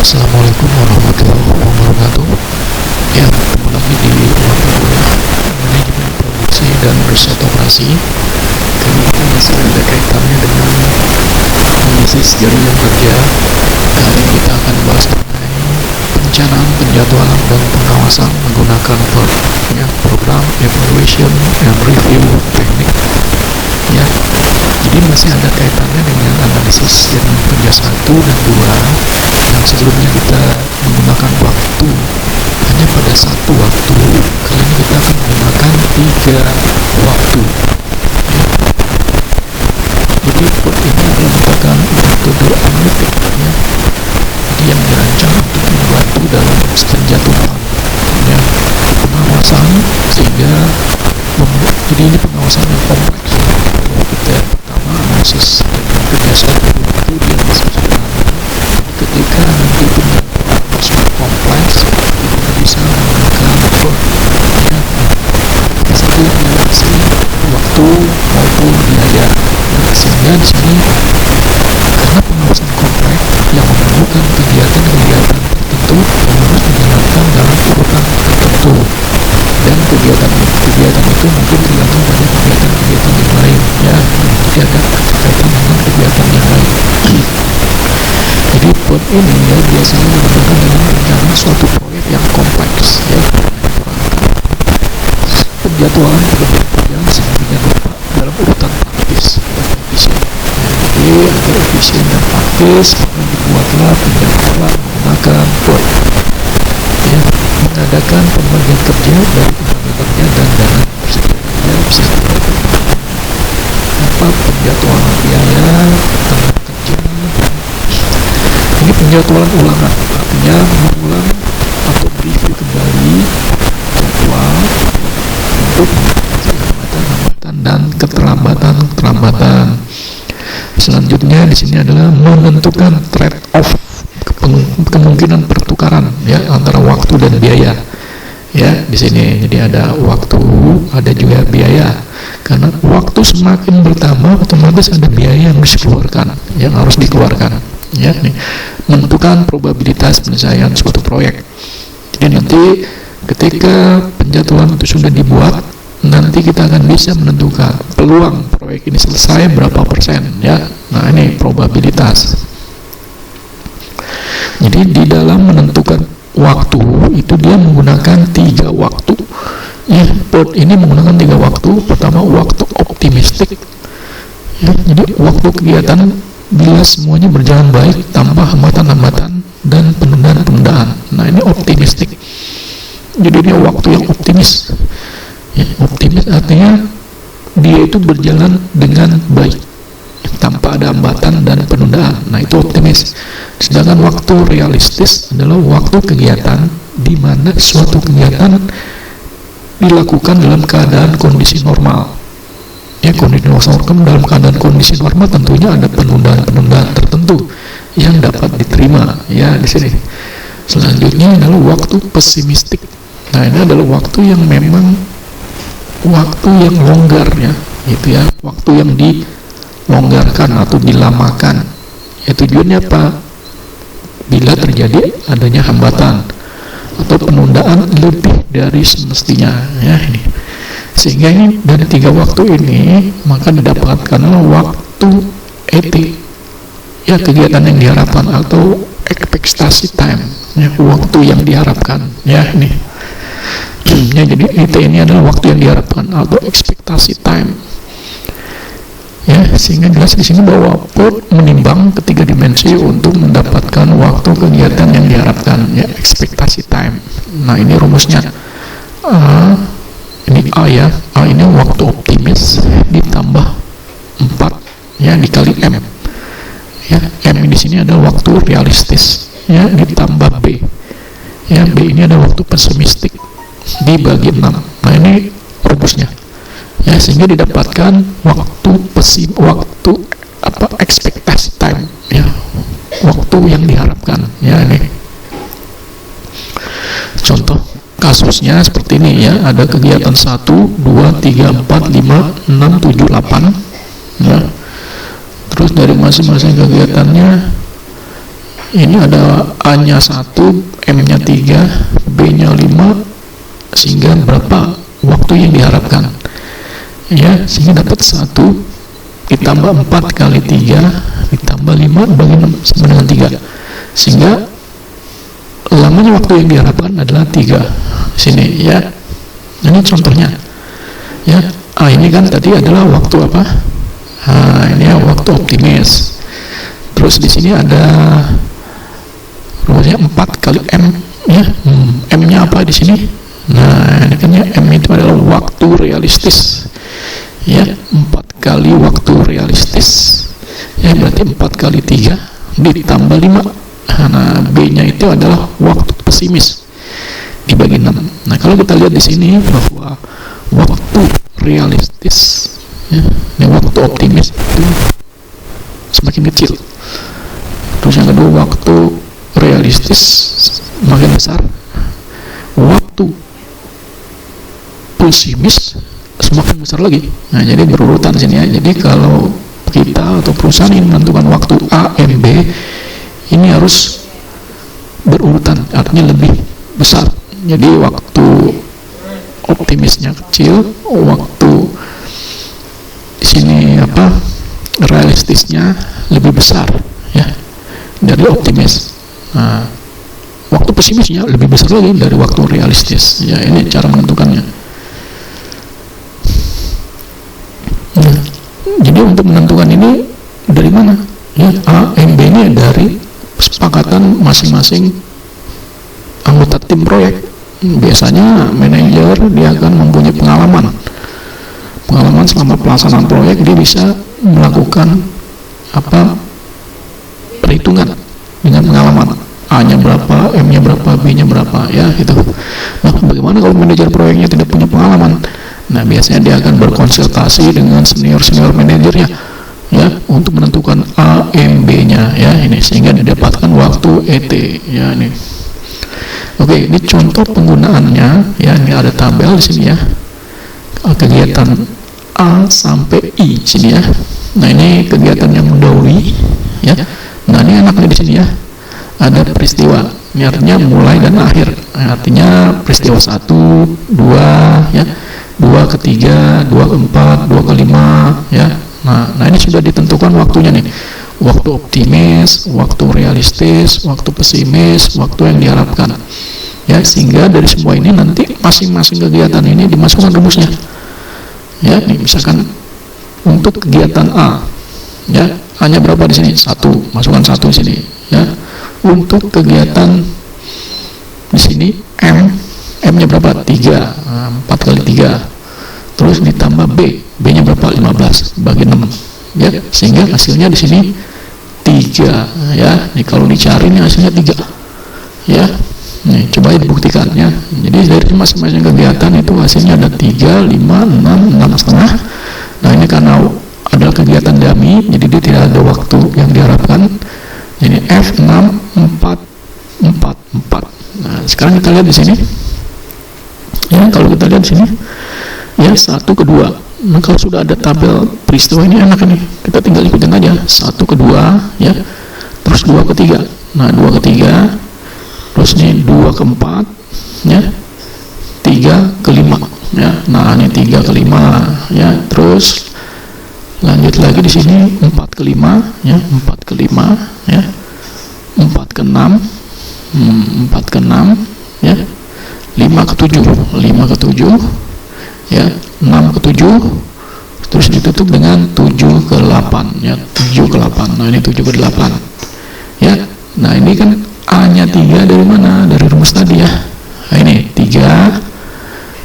Assalamualaikum warahmatullahi wabarakatuh. Ya, ketemu lagi di waktu manajemen produksi dan riset operasi. Kali ini masih ada kaitannya dengan analisis jaringan kerja. Kali ini kita akan bahas mengenai perencanaan, penjadwalan, dan pengawasan menggunakan program evaluation and review teknik. Ya, jadi masih ada kaitannya dengan analisis jaringan kerja 1 dan 2 yang sebelumnya kita menggunakan waktu hanya pada satu waktu. Kali ini kita akan menggunakan 3 waktu. Ya. Jadi ini adalah merupakan metode analitik, ya. Jadi yang dirancang untuk membantu dalam penjadwalan, ya, pengawasan, sehingga jadi ini pengawasan yang kompleks. Kita yang pertama analisis jaringan kerja 1 itu dia masih sederhana. Ketika nanti penjadwalan sudah kompleks, kita bisa menggunakan ya, satu mengatasi waktu maupun biaya. Sehingga di sini karena pengawasan kompleks yang memerlukan kegiatan-kegiatan tertentu yang harus dijalankan dalam urutan tertentu, dan kegiatan itu mungkin tergantung pada kegiatan-kegiatan yang lain, ya, jadi ada kaitan dengan kegiatan yang lain. Jadi buat ini ya biasanya digunakan dalam rencana suatu proyek yang kompleks, ya, penjadwalan pekerjaan sebenarnya dalam urutan praktis dan efisien. Jadi agar efisien dan praktis, maka dibuatlah penjadwalan menggunakan ya, mengadakan pembagian kerja dari tenaga kerja dan dana tersedianya bisa dapat penjadwalan biaya tenaga kerja. Ini penjadwalan ulangan, artinya mengulang atau mereview kembali jadwal untuk mengatasi hambatan-hambatan dan keterlambatan. Selanjutnya di sini adalah menentukan trade-off, kemungkinan pertukaran, ya, antara waktu dan biaya. Ya, di sini jadi ada waktu, ada juga biaya. Karena waktu semakin bertambah, otomatis ada biaya yang harus dikeluarkan. Ya, nih, menentukan probabilitas penyelesaian suatu proyek. Jadi nanti ketika penjadwalan itu sudah dibuat, nanti kita akan bisa menentukan peluang proyek ini selesai berapa persen, ya. Nah, ini probabilitas. Jadi di dalam menentukan waktu itu dia menggunakan 3 waktu. Ya, ini menggunakan 3 waktu. Pertama, waktu optimistik. Ya, jadi waktu kegiatan bila semuanya berjalan baik tanpa hambatan-hambatan dan penundaan-penundaan. Nah, ini optimistik. Jadi dia waktu yang optimis. Ya, optimis artinya dia itu berjalan dengan baik tanpa ada hambatan dan penundaan. Nah, itu optimis. Sedangkan waktu realistis adalah waktu kegiatan di mana suatu kegiatan dilakukan dalam keadaan kondisi normal. Ya, kondisi normal, dalam keadaan kondisi normal tentunya ada penundaan-penundaan tertentu yang dapat diterima, ya, di sini. Selanjutnya adalah waktu pesimistik. Nah, ini adalah waktu yang memang waktu yang longgar, ya, gitu ya, waktu yang dilonggarkan atau dilamakan. Ya, tujuannya apa? Bila terjadi adanya hambatan atau penundaan lebih dari semestinya, ya, ini. Sehingga ini dari 3 waktu ini maka didapatkan waktu ET, ya, kegiatan yang diharapkan atau ekspektasi time, ya, waktu yang diharapkan, ya, ini. Ya, jadi ET ini adalah waktu yang diharapkan atau ekspektasi time. Ya, sehingga jelas di sini bahwa menimbang ketiga dimensi untuk mendapatkan waktu kegiatan yang diharapkan, ya, ekspektasi time. Nah, ini rumusnya. Ini A, ya. A ini waktu optimis ditambah 4, ya, dikali M. Ya, M di sini adalah waktu realistis, ya, ditambah B. Ya, B ini adalah waktu pesimistik dibagi 6. Nah, ini rumusnya. Ya, sehingga didapatkan waktu ekspektasi time, ya, waktu yang diharapkan, ya, ini. Contoh kasusnya seperti ini, ya, ada kegiatan 1, 2, 3, 4, 5, 6, 7, 8, ya. Terus dari masing-masing kegiatannya ini ada A-nya 1, M-nya 3, B-nya 5, sehingga berapa waktu yang diharapkan, ya, sehingga dapat 1 ditambah 4 kali 3 ditambah 5 bagi 6 sama dengan 3, sehingga lamanya waktu yang diharapkan adalah 3 sini, ya. Ini contohnya, ya. Ini kan tadi adalah waktu apa? Ini ya waktu optimis. Terus di sini ada rumusnya 4 kali M, ya. M-nya apa di sini? Nah, ini kan ya, M itu adalah waktu realistis, ya. 4 kali waktu realistis, ya, berarti 4 kali 3 ditambah 5. Nah, B-nya itu adalah waktu pesimis dibagi 6. Nah, kalau kita lihat di sini bahwa waktu realistis, ya, ini waktu optimis itu semakin kecil. Terus yang kedua, waktu realistis semakin besar. Waktu pesimis semakin besar lagi. Nah, jadi berurutan sini ya. Jadi kalau kita atau perusahaan ini menentukan waktu A, M, B, ini harus berurutan, artinya lebih besar. Jadi waktu optimisnya kecil, waktu di sini apa realistisnya lebih besar, ya, dari optimis. Nah, waktu pesimisnya lebih besar lagi dari waktu realistis. Ya, ini cara menentukannya. Nah, jadi untuk menentukan ini dari mana? Ya, A, M, B ini dari kesepakatan masing-masing anggota tim proyek. Biasanya manajer dia akan mempunyai pengalaman selama pelaksanaan proyek, dia bisa melakukan apa perhitungan dengan pengalaman, A-nya berapa, M-nya berapa, B-nya berapa, ya gitu. Nah, bagaimana kalau manajer proyeknya tidak punya pengalaman? Nah, biasanya dia akan berkonsultasi dengan senior manajernya, ya, untuk menentukan A, M, B-nya, ya, ini sehingga didapatkan waktu ET, ya, ini. Oke, ini contoh penggunaannya, ya, ini ada tabel di sini, ya, kegiatan A sampai I sini, ya. Nah, ini kegiatan yang mendahului, ya. Nah, ini anaknya di sini, ya, ada peristiwa, ini artinya mulai dan akhir. Nah, artinya peristiwa 1, 2, ya, 2 ke 3, 2 ke 4, 2 ke 5, ya. Nah, ini sudah ditentukan waktunya nih. Waktu optimis, waktu realistis, waktu pesimis, waktu yang diharapkan. Ya, sehingga dari semua ini nanti masing-masing kegiatan ini dimasukkan rumusnya. Ya, ini misalkan untuk kegiatan A, ya, hanya berapa di sini? 1, masukkan 1 di sini, ya. Untuk kegiatan di sini M-nya berapa? 3, 4 kali 3. Terus ditambah B-nya berapa? 15 bagi 6. Ya, sehingga hasilnya di sini 3, ya. Nih kalau dicari nih hasilnya 3. Ya. Nih, coba dibuktikan, ya. Jadi dari masing-masing kegiatan itu hasilnya ada 3, 5, 6 setengah. Nah, ini karena ada kegiatan dummy, jadi dia tidak ada waktu yang diharapkan. Jadi F 6, 4, 4, 4. Nah, sekarang kita lihat di sini. Ya, kalau kita lihat di sini, ya, 1 ke 2. Nah, kalau sudah ada tabel peristiwa ini enak ini, kita tinggal ikutin aja. 1 ke 2, ya, terus 2 ke 3. Nah, 2 ke 3, terus ini 2 ke 4, ya, 3 ke 5, ya. Nah, ini 3 ke 5, ya. Terus lanjut lagi di sini 4 ke 5, ya, 4 ke 5, ya, 4 ke 6, 4 ke 6, ya, 5 ke 7, 5 ke 7, ya, 6 ke 7, terus ditutup dengan 7 ke 8, ya, 7 ke 8. Nah, ini 7 ke 8, ya. Nah, ini kan A-nya 3 dari mana? Dari rumus tadi, ya. Nah, ini 3,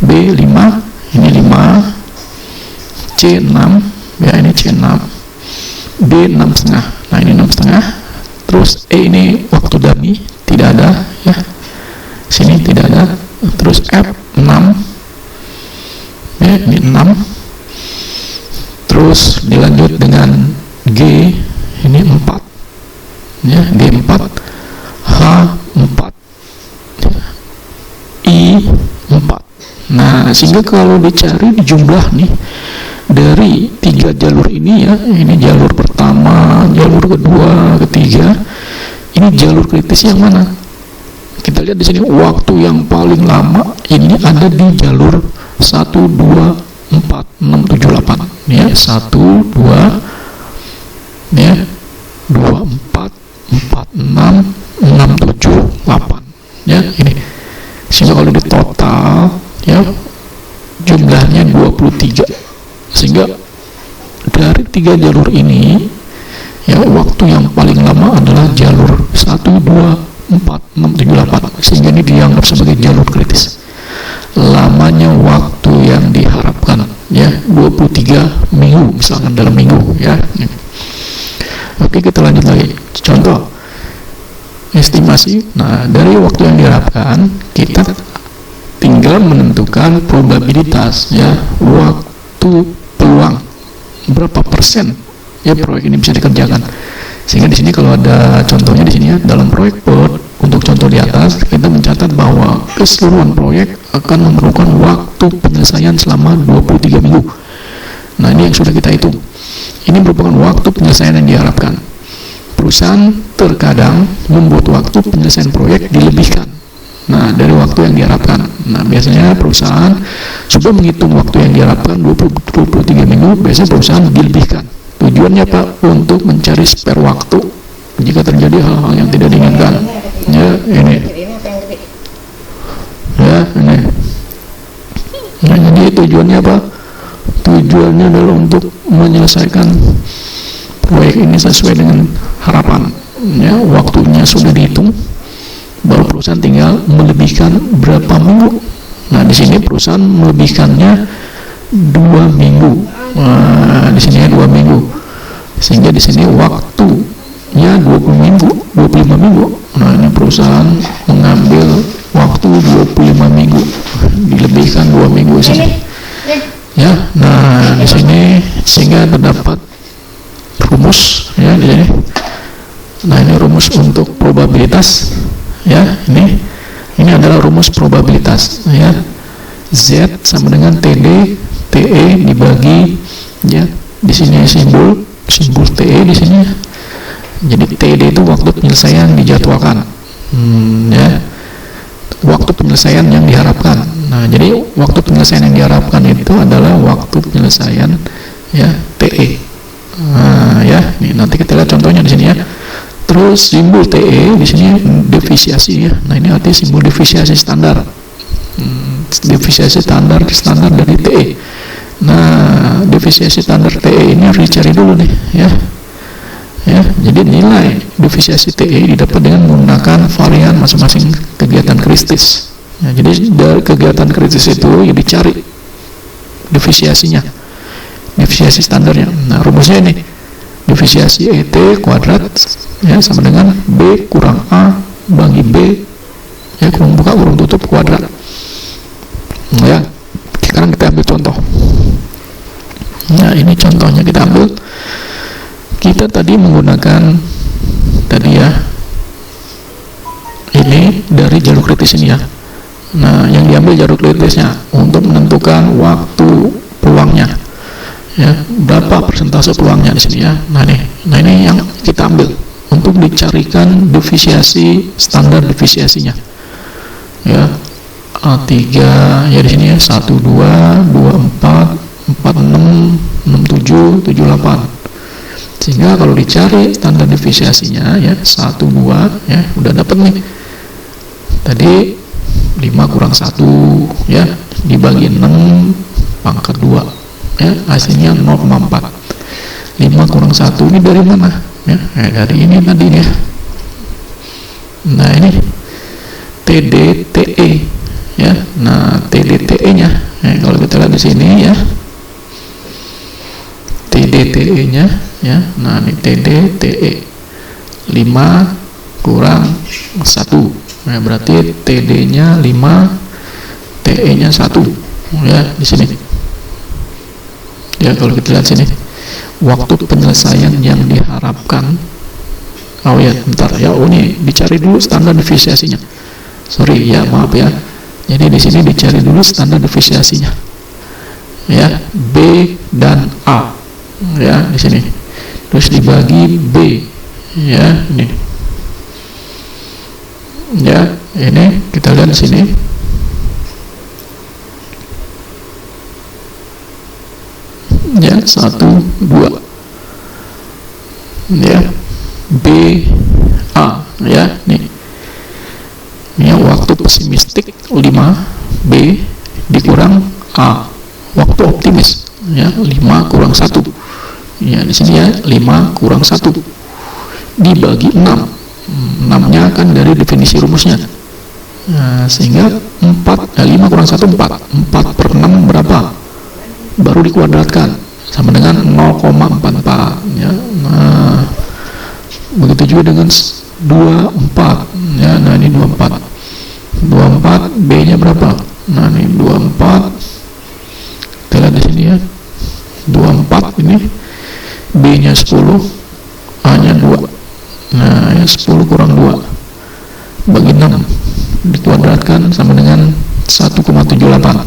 B 5, ini 5, C 6, ya, ini C 6, D 6 setengah. Nah, ini 6 setengah. Terus E ini waktu dummy tidak ada, ya, sini tidak ada. Terus F 6, ya, ini 6. Terus dilanjut dengan G, ini 4, ya, G 4, H 4, I 4. Nah, sehingga kalau dicari di jumlah nih dari 3 jalur ini, ya, ini jalur pertama, jalur kedua, ketiga, ini jalur kritis yang mana? Kita lihat di sini waktu yang paling lama ini ada di jalur 1, 2, 4, 6, 7, 8 ya, 1, 2 ya, 2, 4, 4, 6, 6, 7, 8 ya, ini. Sehingga kalau di total ya jumlahnya 23. Sehingga dari 3 jalur ini ya, waktu yang paling lama adalah jalur 1, 2, 4, 6, 7, 8. Sehingga ini dianggap sebagai jalur kritis. Lamanya waktu yang diharapkan ya 23 minggu misalkan dalam minggu ya. Oke, kita lanjut lagi. Contoh estimasi. Nah, dari waktu yang diharapkan kita tinggal menentukan probabilitas ya, waktu peluang berapa persen ya proyek ini bisa dikerjakan. Sehingga di sini kalau ada contohnya di sini ya, dalam proyek PERT untuk contoh di atas kita mencatat bahwa keseluruhan proyek akan memerlukan waktu penyelesaian selama 23 minggu. Nah, ini yang sudah kita hitung. Ini merupakan waktu penyelesaian yang diharapkan. Perusahaan terkadang membuat waktu penyelesaian proyek dilebihkan. Nah, dari waktu yang diharapkan. Nah, biasanya perusahaan sudah menghitung waktu yang diharapkan 23 minggu, biasanya perusahaan dilebihkan. Tujuannya Pak, untuk mencari spare waktu jika terjadi hal-hal yang tidak diinginkan. Ya, ini. Ya, ini. Nah, jadi tujuannya apa? Tujuannya adalah untuk menyelesaikan proyek ini sesuai dengan harapan. Ya, waktunya sudah dihitung, baru perusahaan tinggal melebihkan berapa minggu. Nah, di sini perusahaan melebihkannya 2 minggu. Nah, di sini 2 minggu. Sehingga di sini waktunya 20 minggu, 25 minggu. Nah, ini perusahaan mengambil waktu 25 minggu, dilebihkan 2 minggu di sini. Ya, nah di sini sehingga terdapat rumus ya di sini. Nah, ini rumus untuk probabilitas ya, ini adalah rumus probabilitas ya. Z sama dengan TD TE dibagi ya, di sini simbol TE di sini. Jadi TD itu waktu penyelesaian dijadwalkan. Ya. Waktu penyelesaian yang diharapkan. Nah, jadi waktu penyelesaian yang diharapkan itu adalah waktu penyelesaian ya TE. Nah, ya, ini nanti kita lihat contohnya di sini ya. Terus simbol TE di sini defisiasi ya. Nah, ini artinya simbol defisiasi standar. Defisiasi standar dari TE. Nah, defisiasi standar TE ini harus dicari dulu nih ya. Ya, jadi nilai defisiasi TE didapat dengan menggunakan varian masing-masing kegiatan kritis. Ya, jadi dari kegiatan kritis itu ya dicari defisiasinya, defisiasi standarnya. Nah, rumusnya ini defisiasi ET kuadrat ya sama dengan B kurang A bagi B ya kurang buka kurang tutup kuadrat. Nah, ya, sekarang kita ambil contoh. Nah, ini contohnya kita ambil. Kita tadi menggunakan tadi ya, ini dari jalur kritis ini ya. Nah, yang diambil jalur kritisnya untuk menentukan waktu peluangnya ya, berapa persentase peluangnya di sini ya. Nah, ini yang kita ambil untuk dicarikan defisiasi standar defisiasinya ya. A3 ya di sini ya, 1 2 2 4 4 6 6 7 7 8. Sehingga kalau dicari standar defisiasinya ya 1 2 ya udah dapat nih. Tadi 5 kurang 1 ya dibagi 6 pangkat 2 ya hasilnya 0,4. 5 kurang 1 ini dari mana ya? Dari ini tadi ya. Nah, ini TDTE ya. Nah, TDTE nya ya, kalau kita lihat di sini ya, TDTE nya ya. Nah, ini TDTE 5 kurang 1 ya, berarti TD nya 5, TE nya 1 ya di sini ya. Kalau kita lihat sini waktu penyelesaian yang diharapkan, oh ya bentar ya, oh ini dicari dulu standar defisiasinya, sorry ya, maaf ya. Jadi di sini dicari dulu standar defisiasinya ya, B dan A ya di sini, terus dibagi B ya ini sini. Ya, 1, 2. Ya, B, A. Ya, nih. Ini waktu pesimistik 5, B dikurang A. Waktu optimis, ya, 5 kurang 1. Ya, di sini ya, 5 kurang 1 dibagi 6. 6-nya kan dari definisi rumusnya. Nah, sehingga 5 kurang 1, 4. 4 per 6 berapa? Baru dikuadratkan, sama dengan 0,44. Ya. Nah, begitu juga dengan 24. Ya, nah ini 24. 24 B-nya berapa? Nah, ini 24. Kita lihat di sini ya. 24 ini B-nya 10, A-nya 2. Nah, ya 10 kurang 2 bagi 6 dikuadratkan sama dengan 1,78.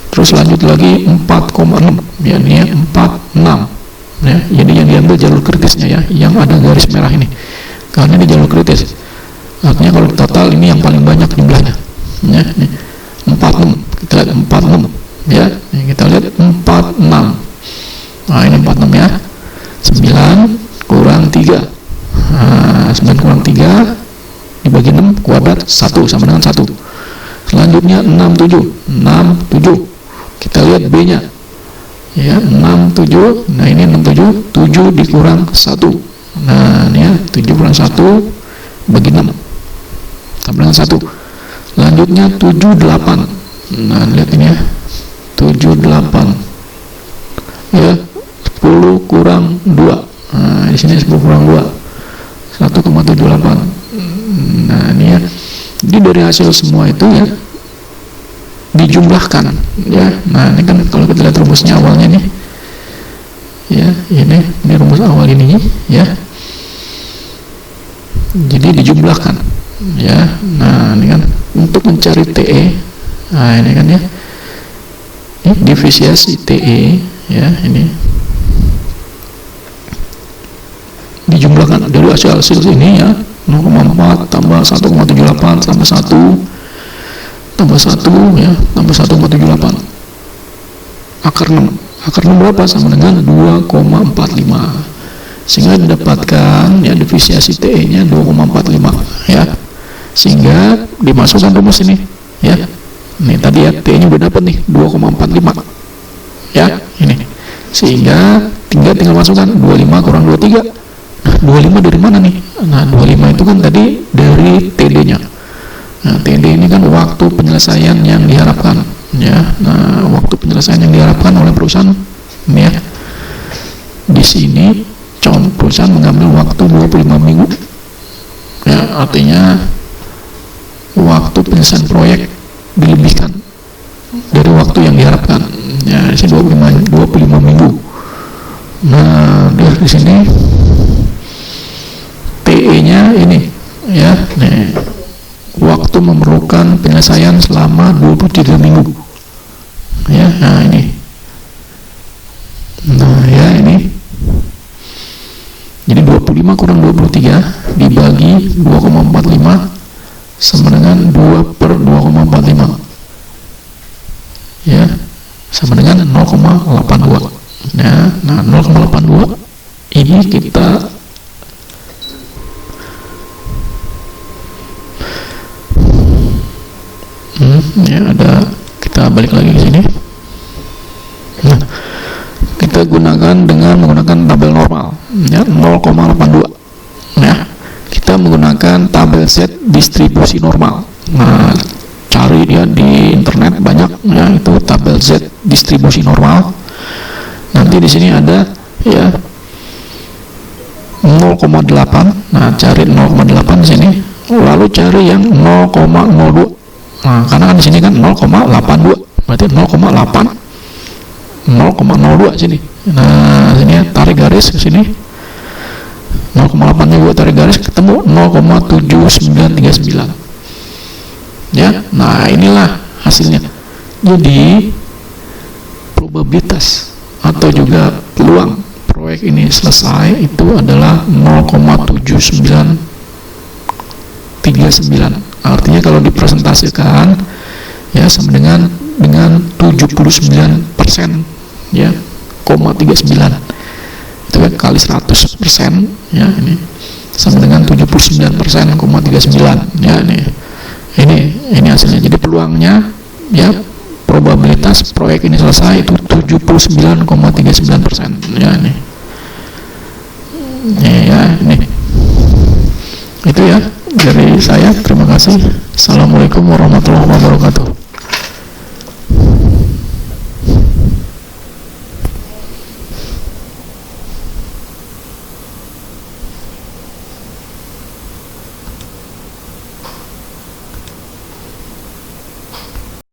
Terus lanjut lagi 4,6. Ya, ini 46. Ya, jadi yang diambil jalur kritisnya ya, yang ada garis merah ini. Karena ini jalur kritis. Artinya kalau total ini yang paling banyak jumlahnya. Ya, ini 46. Kita lihat 46. Ya, ini kita lihat 46. Nah, ini 46 ya. 9 kurang 3. Nah, 9 kurang 3 dibagi 6 kuadrat 1 sama dengan 1. Selanjutnya 67. 67. Kita lihat B-nya. Ya, 67. Nah, ini 67, 7 dikurang 1. Nah, ini ya, 7 kurang 1 bagi 6 sama dengan 1. Lanjutnya 78. Nah, lihat ini ya. 78. Ya, 10 kurang 2. Nah, di sini 10 kurang 2. 1,78. Nah, ini ya. Jadi dari hasil semua itu ya dijumlahkan ya. Nah, ini kan kalau kita lihat rumusnya awalnya nih. Ya, ini rumus awal ini ya. Jadi dijumlahkan ya. Nah, ini kan untuk mencari TE. Nah, ini kan ya. Ini divisiasi TE ya, ini dijumlahkan dari hasil ini ya. 0,4 tambah 1,78 tambah 1 tambah 1 ya, tambah 1,78 akar 6. Akar 6 berapa? Sama dengan 2,45. Sehingga didapatkan ya divisiasi TE nya 2,45 ya. Sehingga dimasukkan rumus ini ya. Nih tadi ya TE nya udah dapat nih 2,45 ya, ini. Sehingga tinggal masukkan 25 kurang 23. Nah, 25 dari mana nih? Nah, 25 itu kan tadi dari TD nya. Nah, TD ini kan waktu penyelesaian yang diharapkan ya. Nah, waktu penyelesaian yang diharapkan oleh perusahaan ini ya. Di sini perusahaan mengambil waktu 25 minggu ya, artinya waktu penyelesaian proyek dilebihkan dari waktu yang diharapkan ya. Di sini 25 minggu. Nah, dari sini TE nya ini ya, nih waktu memerlukan penyelesaian selama 23 minggu ya. Nah, ini nah ya, ini jadi 25 kurang 23 dibagi 2,45 sama dengan 2 per 2,45 ya, sama dengan 0,82 ya. Nah, 0,82 ini kita ya, ada, kita balik lagi ke sini. Nah, kita gunakan dengan menggunakan tabel normal ya, 0,82 ya. Kita menggunakan tabel set distribusi normal. Nah, cari dia di internet banyak ya, itu tabel Z distribusi normal. Nanti di sini ada ya 0,8. Nah, cari 0,8 di sini, lalu cari yang 0,02. Nah, karena kan di sini kan 0,82, berarti 0,8 0,02 sini. Nah, sini ya, tarik garis ke sini. 0,8 nya gue tarik garis, ketemu 0,7939. Ya, nah inilah hasilnya. Jadi probabilitas atau juga peluang proyek ini selesai itu adalah 0,7939. Artinya kalau dipresentasikan ya sama dengan 79% ya, 0,39 itu kan kali 100% ya, ini sama dengan 79%,39 ya, ini hasilnya. Jadi peluangnya ya, probabilitas proyek ini selesai itu 79,39% ya, ini itu ya dari saya. Terima kasih. Assalamualaikum warahmatullahi wabarakatuh.